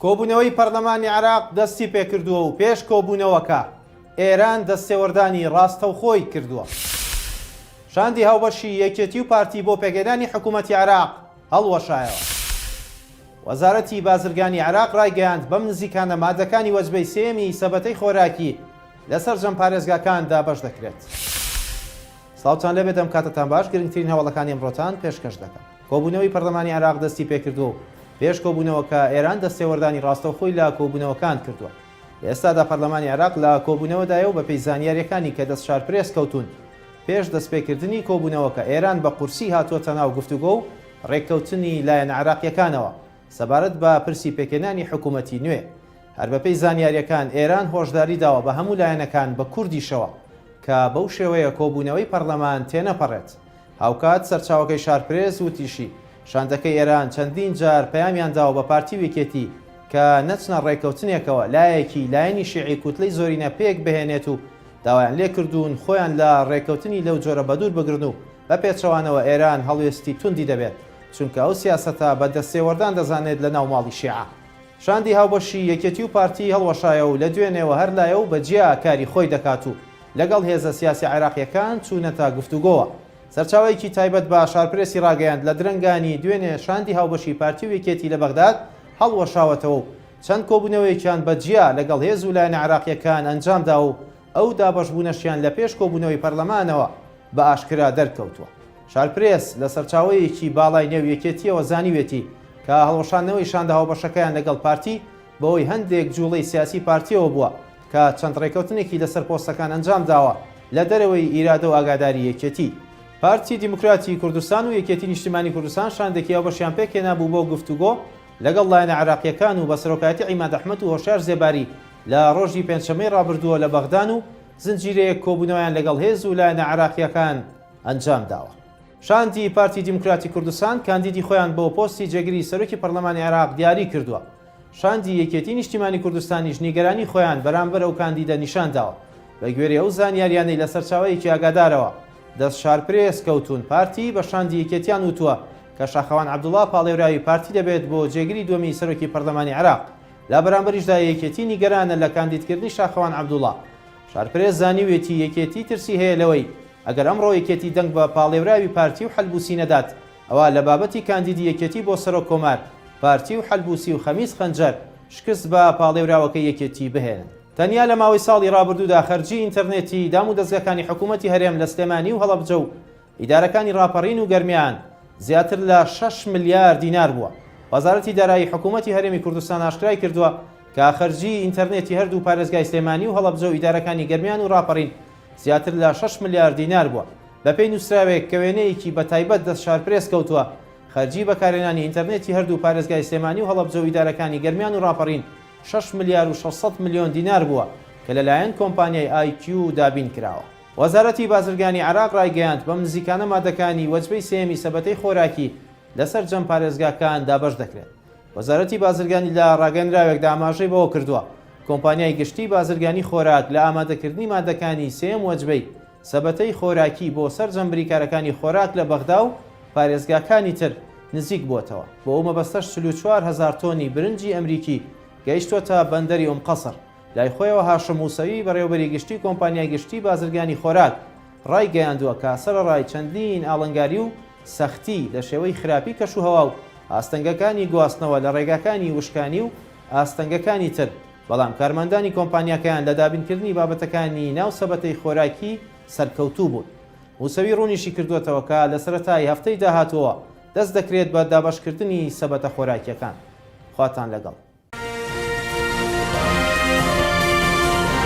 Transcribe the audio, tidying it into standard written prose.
کۆبوونەوەی پەرلەمانی عێراق دەستی پێکردووە و پێش کۆبوونەوەکە ئێران دەستێوەردانی ڕاستەوخۆی کردووە. شاندی هاوبەشی یەکێتی و پارتی بۆ پێکهێنانی حکومەتی عێراق هەڵوەشایەوە. وەزارەتی بازرگانی عێراق ڕایگەیاند بەم نزیکانە مادەکانی وەجبەی سێمی سەبەتەی خۆراکی لەسەر جەم پارێزگاکاندا بەش دەکرێت. سڵاوتان لەبێت ئەم کاتتان باش، گرنگترین هەوڵەکانی ئەمڕۆتان پێشکەش دەکەم. کۆبوونەوەی پەرلەمانی عێراق دەستی پێکردووە پێش کۆبوونەوەکە ئێران دەستێوەردانی ڕاستەوخۆی لە کۆبوونەوەکان کردووە. ئێستادا پەرلەمانی عێراق لە کۆبوونەوەدایە و بە پێی زانیاریەکانی کە دەست شارپرێس کەوتون پێش دەستپێکردنی کۆبوونەوەکە ئێران بە قورسی هاتووەتە ناو گفتوگۆ و ڕێککەوتنی لایەن عێراقیەکانەوە سەبارەت بە پرسی پێکهێنانی حکومەتی نوێ. هەر بە پێی زانیاریەکان ئێران هۆشداری داوە بە هەموو لایەنەکان بە کوردیشەوە کە بەو شێوەیە کۆبوونەوەی پەرلەمان تێنەپەڕێت. هاوکات سەرچاوەکەی شارپرێز وتیشی شاندەکەی ئێران چەندین جار پەیامیان داوە بە پارتی یەکێتی کە نەچنە ڕێککەوتنێکەوە لایەکی لایەنی شیعی کوتلەی زۆرینە پێک بهێنێت و داوایان لێکردوون خۆیان لە ڕێککەوتنی لەو جۆرە بەدوور بگرن و بە پێچەوانەوە ئێران هەڵوێستی توندی دەبێت چونکە ئەو سیاسەتە بە دەستێوەردان دەزانێت لە ناو ماڵی شیعە. شاندی هاوبەشی یەکێتی و پارتی هەڵوەشایەوە و لە دوێنێوە هەر لایە و بەجیا کاری خۆی دەکات و لەگەڵ هێزە سیاسی عێراقیەکان چوونەتە گفتوگۆوە. سەرچاوەیەکی تایبەت بە شارپرێسی ڕاگەیاند لە درەنگانی دوێنێ شاندی هاوبەشی پارتی و یەکێتی لە بەغداد هەڵوەشاوەتەوە و چەند کۆبوونەوەیەکیان بەجیا لەگەڵ هێز و لایەنە عێراقیەکان ئەنجامدا و ئەو دابەشبوونەشیان لە پێش کۆبوونەوەی پەرلەمانەوە بە ئاشکرا دەرکەوتووە. شارپرێس لە سەرچاوەیەکی باڵای نێو یەکێتیەوە زانیوێتی کە هەڵوەشاندنەوەی شاندە هاوبەشەکەیان لەگەڵ پارتی بەوەی هەندێک جوڵەی سیاسی پارتیەوە بووە کە چەند ڕێککەوتنێکی لەسەر پۆستەکان ئەنجام داوە لە دەرەوەی ئیرادە و ئاگاداری یەکێتی. پارتی دیموکراتی کوردستان و یەکێتی نیشتیمانی کوردستان شاندێکی هاوبەشیان پێکهێنابوو بۆ گفتوگۆ لەگەڵ لایەنە عێراقیەکان و بە سەرۆکایەتی عیماد ئەحمەد و هۆشیار زێباری لە ڕۆژی پێنجشەمەی ڕابردووە لە بەغدان و زنجیرەیەک کۆبوونەوەیان لەگەڵ هێز و لایەنە عێراقیەکان ئەنجام داوە. شاندی پارتی دیموکراتی کوردستان کاندیدی خۆیان بۆ پۆستی جێگیری سەرۆکی پەرلەمانی عێراق دیاری کردووە. شاندی یەکێتی نیشتیمانی کوردستانیش نیگەرانی خۆیان بەرامبەر ئەو کاندیدە نیشان داوە. بە گوێرەی ئەو زانیاریانەی لە سەرچاوەیەکی ئاگادارەوە دەست شارپرێس کەوتون پارتی بە شاندی یەکێتیان وتووە کە شاخەوان عەبدوڵڵا پاڵێوراوی پارتی دەبێت بۆ جێگیری دووەمی سەرۆکی پەرلەمانی عێراق. لە بەرامبەریشدا یەکێتی نیگەرانە لە کاندیدکردنی شاخەوان عەبدوڵڵا. شارپرێس زانیوێتی یەکێتی ترسی هەیە لەوەی ئەگەر ئەمڕۆ یەکێتی دەنگ بە پاڵێوراوی پارتی و حەلبوسی نەدات ئەوە لە بابەتی کاندیدی یەکێتی بۆ سەرۆک کۆمار پارتی و حەلبوسی و خەمیس خەنجەر شکست بە پاڵێوراوەکەی یەکێتی بهێنن. تەنیا لە ماوەی ساڵی ڕابردوودا خەرجی ئینتەرنێتی دامودەزگاکانی حکومەتی هەرێم لە سلێمانی و هەڵەبجە و ئیدارەکانی ڕاپەڕین و گەرمیان زیاتر لە 6 ملیار دینار بووە. وەزارەتی دارایی حکومەتی هەرێمی کوردستان ئاشکرای کردووە کە خەرجی ئینتەرنێتی هەردوو پارێزگای سلێمانی و هەڵەبجە و ئیدارەکانی گەرمیان و ڕاپەڕین زیاتر لە 6 ملیار دینار بووە. بە پێی نووسراوێک کە وێنەیەکی بە تایبەت دەست شارپرێس کەوتووە خەرجی بەکارهێنانی ئینتەرنێتی هەردوو پارێزگای سلێمانی و هەڵەبجە و ئیدارەکانی گەرمیان و ڕاپەڕین 6 ملیار و 600 میلیۆن دینار بووە کە لەلایەن کۆمپانیای IQ دابین کراوە. وەزارەتی بازرگانی عێراق ڕایگەیاند بەم نزیکانە مادەکانی وەجبەی سێمی سەبەتەی خۆراکی لەسەر جەم پارێزگاکان دابەش دەکرێت. وەزارەتی بازرگانی لە ڕاگەیەنراوێکدا ئاماژەی بەوە کردووە کۆمپانیای گشتی بازرگانی خۆراک لە ئامادەکردنی مادەکانی سێم وەجبەی سەبەتەی خۆراکی بۆ سەر جەم بریکارەکانی خۆراک لە بەغدا و پارێزگاکانی تر نزیک بووەتەوە. بۆ ئەو مەبەستەش 44,000 تۆنی برنجی ئەمریکی گەیشتوۆتە بەندەری قەسر. لای خۆیەوە هاشم موسەوی بەڕێوەبەری گشتی کۆمپانیای گشتی بازرگانی خۆراک ڕایگەیاندووە کە سەرەڕای چەندین ئاڵنگاری و سەختی لە شێوەی خراپی کەشوهەوا و ئاستەنگەکانی گواستنەوە لە ڕێگاکانی وشکانی و ئاستەنگەکانی تر، بەڵام کارمەندانی کۆمپانیاکەیان لە دابینکردنی بابەتەکانی ناو سەبەتەی خۆراکی سەرکەوتوو بوون. موسەوی ڕوونیشی کردوێتەوە کە لە سەرەتای هەفتەی داهاتووە دەست دەکرێت بە دابەشکردنی سەبەتە خۆراکیەکان. خواتان لەگەڵ.